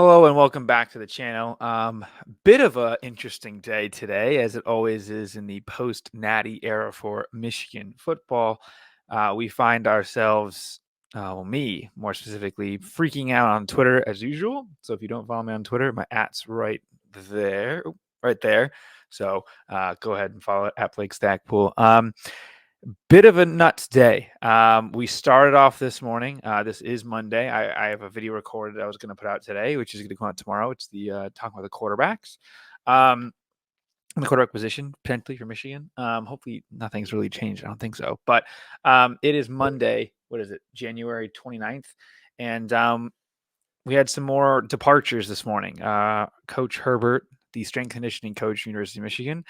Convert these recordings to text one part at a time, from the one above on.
Hello and welcome back to the channel. Bit of a interesting day today, as it always is in the post-Natty era for Michigan football. We find ourselves, me more specifically, freaking out on Twitter as usual. So if you don't follow me on Twitter, my @'s right there, right there. So go ahead and follow it at Blake Stackpool. Bit of a nuts day. We started off this morning. This is Monday. I have a video recorded that I was going to put out today, which is going to come out tomorrow. It's the talking about the quarterbacks, and the quarterback position potentially for Michigan. Hopefully nothing's really changed. I don't think so. But it is Monday. What is it? January 29th. And we had some more departures this morning. Coach Herbert, the strength conditioning coach, University of Michigan,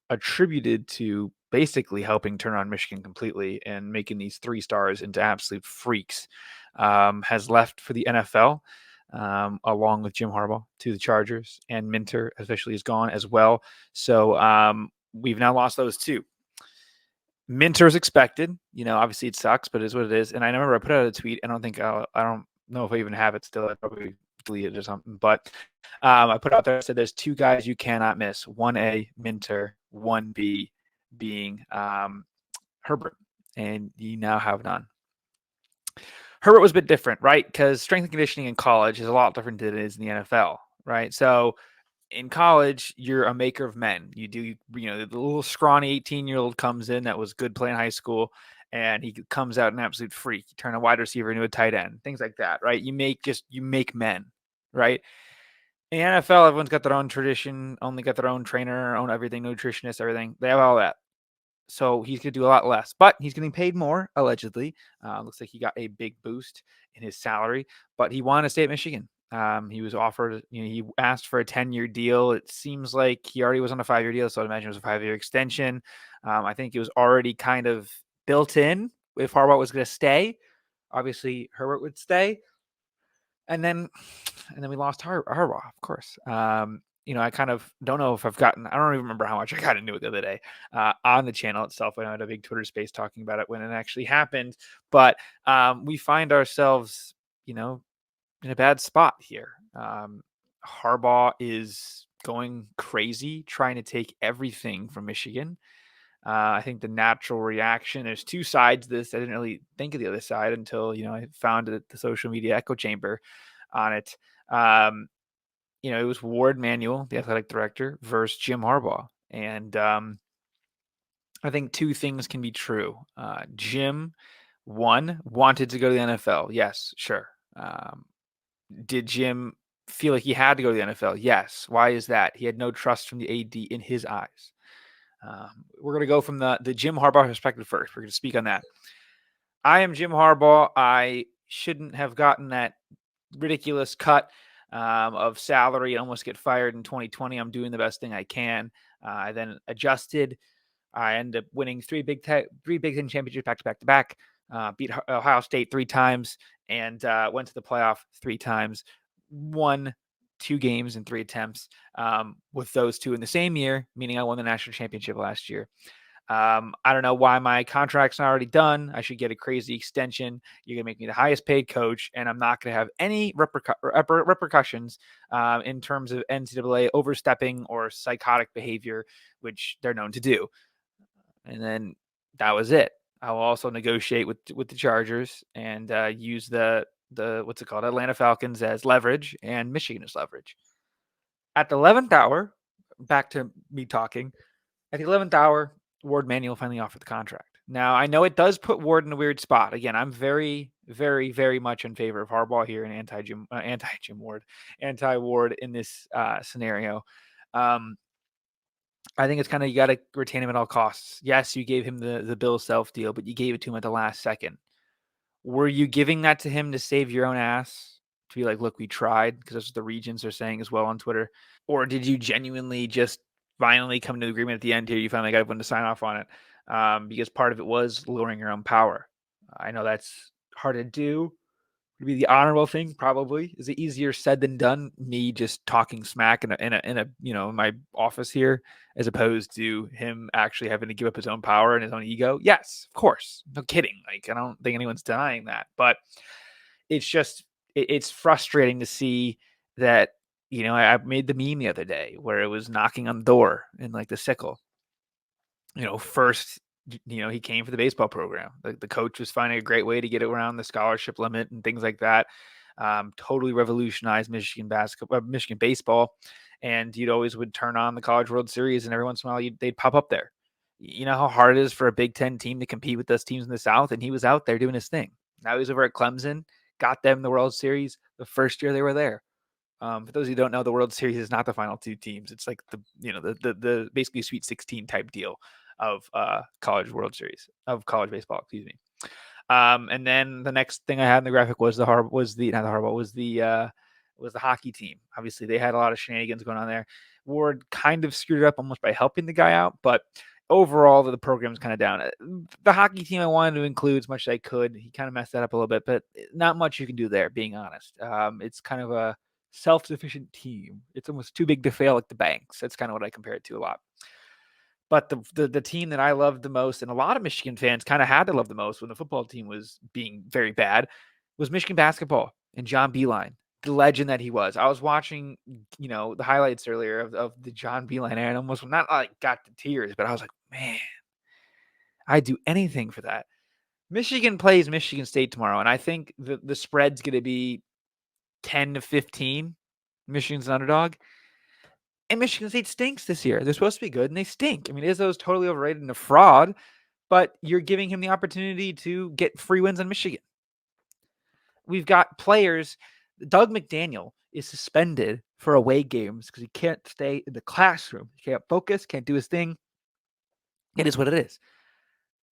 attributed to basically helping turn on Michigan completely and making these 3 stars into absolute freaks, has left for the NFL, along with Jim Harbaugh to the Chargers, and Minter officially is gone as well. So we've now lost those 2. Minter is expected. Obviously it sucks, but it is what it is. And I remember I put out a tweet. I don't know if I even have it still. I probably deleted it or something. But I put out there, I said there's 2 guys you cannot miss. 1A, Minter. 1B being Herbert. And you now have none. Herbert was a bit different, right? Because strength and conditioning in college is a lot different than it is in the NFL, right? So in college, you're a maker of men. The little scrawny 18-year-old comes in that was good playing high school, and he comes out an absolute freak. You turn a wide receiver into a tight end, things like that, right? You make men, right? In the NFL, everyone's got their own tradition, only got their own trainer, own everything, nutritionist, everything. They have all that. So he's going to do a lot less, but he's getting paid more, allegedly. Looks like he got a big boost in his salary, but he wanted to stay at Michigan. He was offered, he asked for a 10-year deal. It seems like he already was on a 5-year deal, so I'd imagine it was a 5-year extension. I think it was already kind of built in if Harbaugh was going to stay. Obviously, Herbert would stay. And then we lost Harbaugh, of course. I kind of don't know if I don't even remember how much I got into it the other day on the channel itself. I had a big Twitter space talking about it when it actually happened. But we find ourselves, in a bad spot here. Harbaugh is going crazy, trying to take everything from Michigan. I think the natural reaction, there's 2 sides to this. I didn't really think of the other side until, I found it, the social media echo chamber on it. It was Ward Manuel, the athletic director, versus Jim Harbaugh. And I think 2 things can be true. Jim, one, wanted to go to the NFL. Yes, sure. Did Jim feel like he had to go to the NFL? Yes. Why is that? He had no trust from the AD in his eyes. We're going to go from the Jim Harbaugh perspective first. We're going to speak on that. I am Jim Harbaugh. I shouldn't have gotten that ridiculous cut of salary and almost get fired in 2020. I'm doing the best thing I can. I then adjusted. I ended up winning 3 Big Ten championships back to back. Beat Ohio State 3 times and went to the playoff 3 times. Won 2 games in 3 attempts with those 2 in the same year, meaning I won the national championship last year. I don't know why my contract's not already done. I should get a crazy extension. You're going to make me the highest paid coach, and I'm not going to have any repercussions in terms of NCAA overstepping or psychotic behavior, which they're known to do. And then that was it. I will also negotiate with the Chargers and use the what's it called, Atlanta Falcons as leverage and Michigan as leverage. At the 11th hour, back to me talking, at the 11th hour, Ward Manuel finally offered the contract. Now, I know it does put Ward in a weird spot. Again, I'm very, very, very much in favor of Harbaugh here and anti-Ward in this scenario. I think it's kind of, you got to retain him at all costs. Yes, you gave him the Bill Self deal, but you gave it to him at the last second. Were you giving that to him to save your own ass? To be like, look, we tried, because that's what the regions are saying as well on Twitter. Or did you genuinely just finally come to an agreement at the end here? You finally got everyone to sign off on it because part of it was lowering your own power. I know that's hard to do. Would be the honorable thing, probably. Is it easier said than done? Me just talking smack in my office here, as opposed to him actually having to give up his own power and his own ego. Yes, of course, no kidding. Like, I don't think anyone's denying that, but it's it's frustrating to see that. I made the meme the other day where it was knocking on the door in like the sickle. First, he came for the baseball program. The coach was finding a great way to get around the scholarship limit and things like that. Totally revolutionized Michigan basketball, Michigan baseball, and you'd always would turn on the College World Series, and every once in a while they'd pop up there. You know how hard it is for a Big Ten team to compete with those teams in the South, and he was out there doing his thing. Now he's over at Clemson, got them the World Series the first year they were there. For those who don't know, the World Series is not the final two teams. It's like the basically Sweet 16 type deal of college World Series of college baseball. Excuse me. And then the next thing I had in the graphic was the hockey team. Obviously, they had a lot of shenanigans going on there. Ward kind of screwed it up almost by helping the guy out, but overall, the program's kind of down. The hockey team I wanted to include as much as I could. He kind of messed that up a little bit, but not much you can do there, being honest. It's kind of a self-sufficient team. It's almost too big to fail like the Banks. That's kind of what I compare it to a lot. But the team that I loved the most, and a lot of Michigan fans kind of had to love the most when the football team was being very bad, was Michigan basketball and John Beilein, the legend that he was. I was watching, the highlights earlier of the John Beilein, and I almost not like got to tears, but I was like, man, I'd do anything for that. Michigan plays Michigan State tomorrow, and I think the spread's going to be 10-15. Michigan's an underdog. And Michigan State stinks this year. They're supposed to be good, and they stink. I mean, Izzo's totally overrated and a fraud, but you're giving him the opportunity to get free wins on Michigan. We've got players. Doug McDaniel is suspended for away games because he can't stay in the classroom. He can't focus, can't do his thing. It is what it is.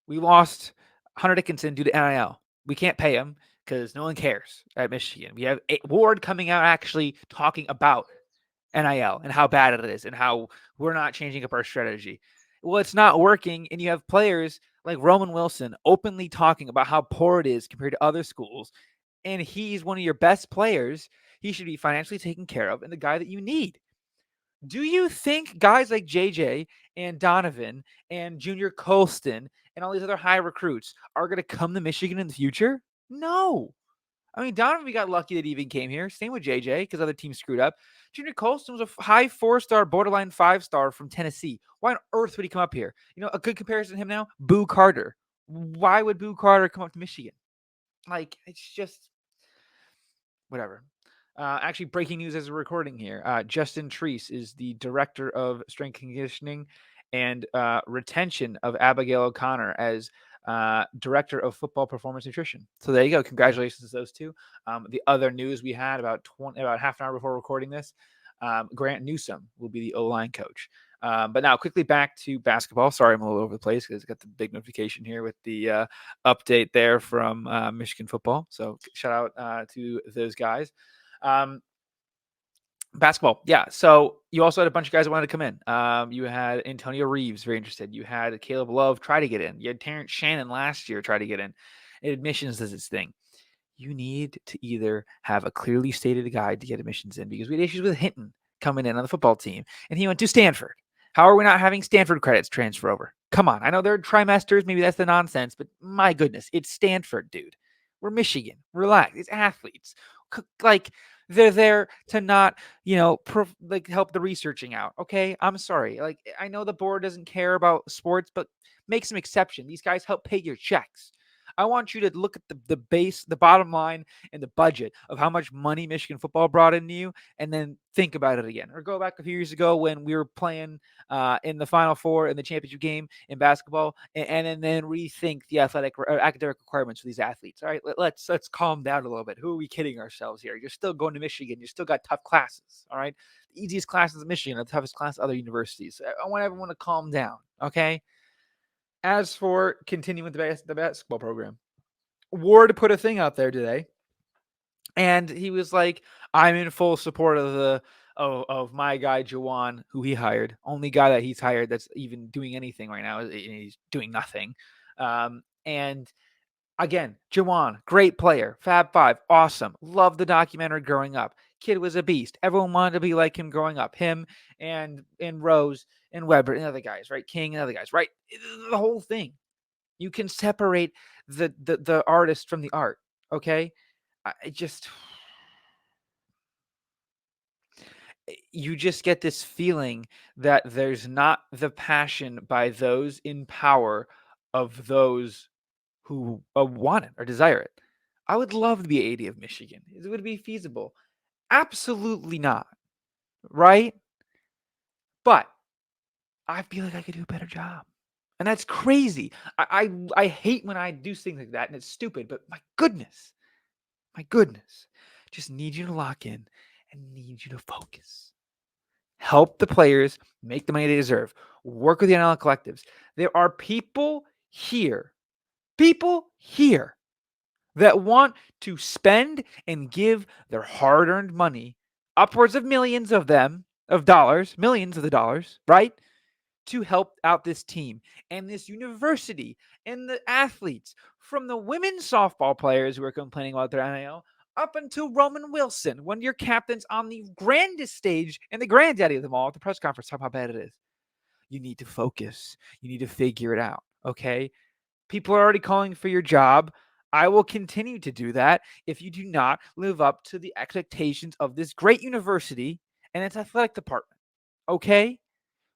We lost Hunter Dickinson due to NIL. We can't pay him because no one cares at Michigan. We have Ward coming out actually talking about NIL and how bad it is and how we're not changing up our strategy. Well, it's not working, and you have players like Roman Wilson openly talking about how poor it is compared to other schools, and he's one of your best players. He should be financially taken care of and the guy that you need. Do you think guys like JJ and Donovan and Junior Colston and all these other high recruits are going to come to Michigan in the future? No. I mean, Donovan got lucky that he even came here. Same with JJ because other teams screwed up. Junior Colston was a high 4-star, borderline 5-star from Tennessee. Why on earth would he come up here? A good comparison to him now, Boo Carter. Why would Boo Carter come up to Michigan? Like, it's just whatever. Actually, breaking news as we're recording here. Justin Treese is the director of strength conditioning and retention of Abigail O'Connor as director of football performance nutrition. So there you go. Congratulations to those two. The other news we had about half an hour before recording this, Grant Newsome will be the O-line coach. But now quickly back to basketball. Sorry, I'm a little over the place because I got the big notification here with the update there from Michigan football. So shout out to those guys. Basketball, yeah. So you also had a bunch of guys that wanted to come in. You had Antonio Reeves, very interested. You had Caleb Love try to get in. You had Terrence Shannon last year try to get in. Admissions is its thing. You need to either have a clearly stated guide to get admissions in because we had issues with Hinton coming in on the football team, and he went to Stanford. How are we not having Stanford credits transfer over? Come on. I know they're trimesters. Maybe that's the nonsense, but my goodness, it's Stanford, dude. We're Michigan. Relax. It's athletes. Like, they're there to not, help the researching out. Okay. I'm sorry. Like, I know the board doesn't care about sports, but make some exception. These guys help pay your checks. I want you to look at the bottom line and the budget of how much money Michigan football brought into you, and then think about it again. Or go back a few years ago when we were playing in the Final Four in the championship game in basketball, and then rethink the athletic or academic requirements for these athletes. All right, let's calm down a little bit. Who are we kidding ourselves here? You're still going to Michigan. You still got tough classes. All right, the easiest classes in Michigan, the toughest class at other universities. I want everyone to calm down. Okay. As for continuing with the basketball program, Ward put a thing out there today, and he was like, "I'm in full support of my guy Juwan, who he hired. Only guy that he's hired that's even doing anything right now. He's doing nothing." And again, Juwan, great player, Fab Five, awesome. Loved the documentary growing up. Kid was a beast. Everyone wanted to be like him growing up. Him and Rose and Weber and other guys, right? King and other guys, right? The whole thing. You can separate the artist from the art. Okay, I just you just get this feeling that there's not the passion by those in power of those who want it or desire it. I would love to be AD of Michigan. It would be feasible. Absolutely not. Right? But I feel like I could do a better job. And that's crazy. I hate when I do things like that and it's stupid, but my goodness. Just need you to lock in and need you to focus. Help the players make the money they deserve. Work with the NL collectives. There are people here that want to spend and give their hard-earned money, upwards of millions of them, of dollars, millions of the dollars, right? To help out this team and this university and the athletes, from the women's softball players who are complaining about their NIL up until Roman Wilson, one of your captains on the grandest stage and the granddaddy of them all at the press conference, talk how bad it is. You need to focus. You need to figure it out. Okay. People are already calling for your job. I will continue to do that if you do not live up to the expectations of this great university and its athletic department. Okay?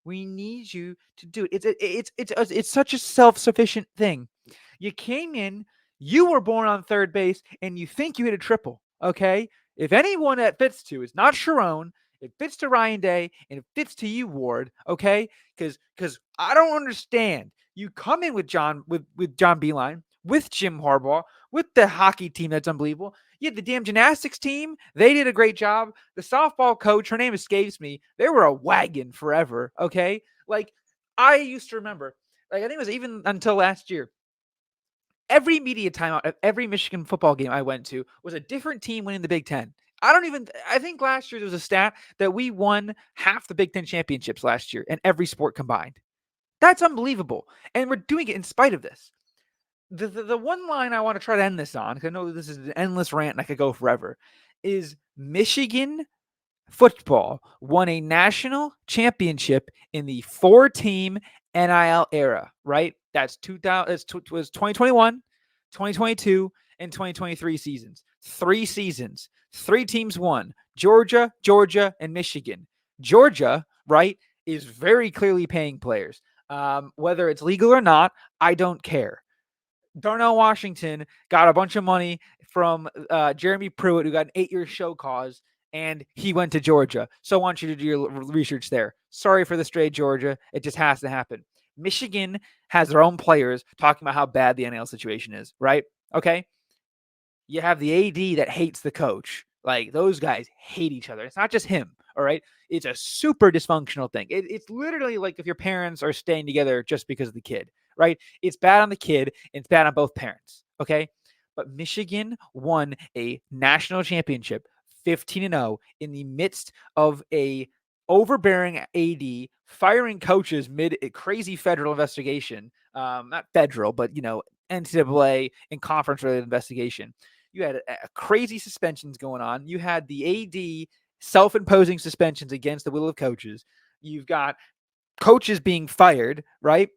We need you to do it. It's such a self-sufficient thing. You came in, you were born on third base, and you think you hit a triple. Okay, if anyone that fits to is not Sharon, it fits to Ryan Day, and it fits to you, Ward. Okay, because I don't understand. You come in with John Beeline, with Jim Harbaugh, with the hockey team that's unbelievable. You had the damn gymnastics team. They did a great job. The softball coach, her name escapes me. They were a wagon forever. Okay. Like, I used to remember, like, I think it was even until last year, every media timeout of every Michigan football game I went to was a different team winning the Big Ten. I think last year there was a stat that we won half the Big Ten championships last year in every sport combined. That's unbelievable. And we're doing it in spite of this. The one line I want to try to end this on, because I know this is an endless rant and I could go forever, is Michigan football won a national championship in the 4-team NIL era, right? That's 2000, was 2021, 2022, and 2023 seasons. 3 seasons. 3 teams won. Georgia, and Michigan. Georgia, right, is very clearly paying players. Whether it's legal or not, I don't care. Darnell Washington got a bunch of money from Jeremy Pruitt, who got an 8-year show cause, and he went to Georgia. So I want you to do your research there. Sorry for the stray, Georgia. It just has to happen. Michigan has their own players talking about how bad the NIL situation is, right? Okay. You have the AD that hates the coach. Like, those guys hate each other. It's not just him. All right. It's a super dysfunctional thing. It's literally like if your parents are staying together just because of the kid, right? It's bad on the kid and it's bad on both parents. Okay. But Michigan won a national championship 15-0 in the midst of a overbearing AD firing coaches mid a crazy federal investigation. Not federal, but NCAA and conference related investigation. You had a crazy suspensions going on. You had the AD self-imposing suspensions against the will of coaches. You've got coaches being fired, right?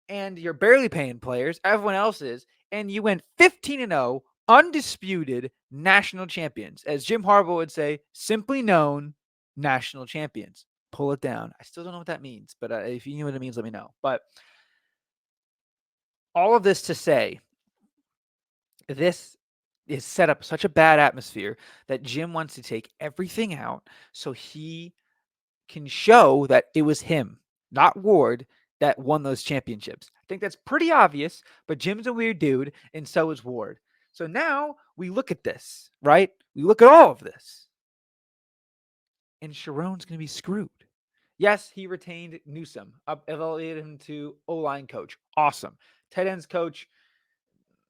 And you're barely paying players. Everyone else is. And you went 15-0, undisputed national champions. As Jim Harbaugh would say, simply known national champions. Pull it down. I still don't know what that means, but if you know what it means, let me know. But all of this to say, this is set up such a bad atmosphere that Jim wants to take everything out so he can show that it was him, not Ward, that won those championships. I think that's pretty obvious, but Jim's a weird dude, and so is Ward. So now we look at this, right? We look at all of this, and Sharon's going to be screwed. Yes, he retained Newsom, elevated him to O-line coach. Awesome. Tight ends coach,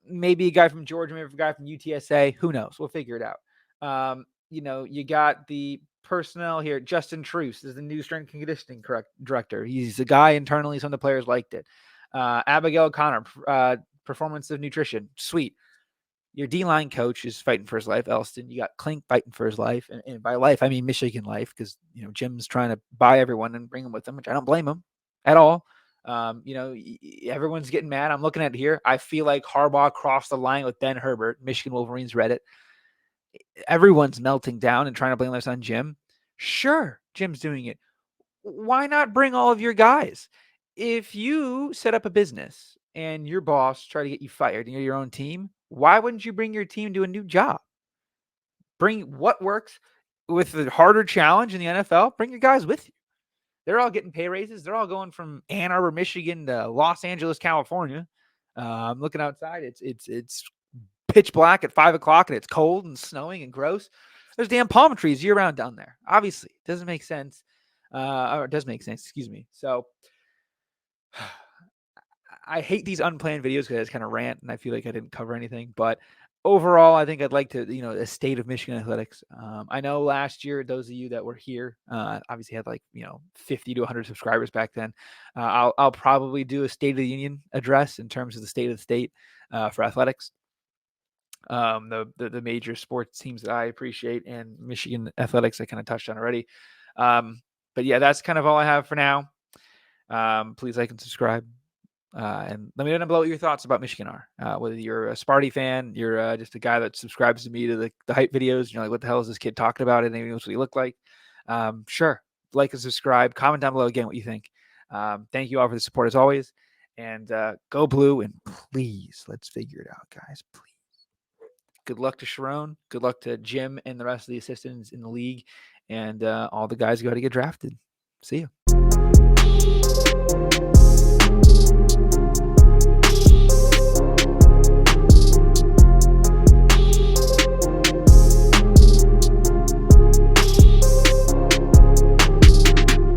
maybe a guy from Georgia, maybe a guy from UTSA. Who knows? We'll figure it out. You got the personnel here. Justin Truce is the new strength and conditioning director. He's a guy internally. Some of the players liked it. Abigail O'Connor, performance of nutrition. Sweet. Your D-line coach is fighting for his life, Elston. You got Klink fighting for his life. And by life, I mean Michigan life, because, Jim's trying to buy everyone and bring them with him, which I don't blame him at all. Everyone's getting mad. I'm looking at it here. I feel like Harbaugh crossed the line with Ben Herbert. Michigan Wolverines Reddit. Everyone's melting down and trying to blame this on Jim. Sure, Jim's doing it. Why not bring all of your guys? If you set up a business and your boss try to get you fired and you're your own team, why wouldn't you bring your team to a new job? Bring what works with the harder challenge in the NFL. Bring your guys with you. They're all getting pay raises. They're all going from Ann Arbor, Michigan to Los Angeles, California. I'm looking outside. It's pitch black at 5:00 and it's cold and snowing and gross. There's damn palm trees year round down there. Obviously, it doesn't make sense. Or it does make sense. Excuse me. So I hate these unplanned videos because I just kind of rant and I feel like I didn't cover anything. But overall, I think I'd like to, a state of Michigan athletics. I know last year, those of you that were here, obviously had 50 to 100 subscribers back then. I'll probably do a State of the Union address in terms of the state of the state for athletics. The major sports teams that I appreciate and Michigan athletics I kind of touched on already. But yeah, that's kind of all I have for now. Please like and subscribe. And let me know below what your thoughts about Michigan are. Whether you're a Sparty fan, you're just a guy that subscribes to me to the hype videos. Like, what the hell is this kid talking about? And maybe knows what he looked like. Sure, like and subscribe. Comment down below again what you think. Thank you all for the support as always. And go blue. And please, let's figure it out, guys. Please. Good luck to Sharon. Good luck to Jim and the rest of the assistants in the league. And all the guys who got to get drafted. See you.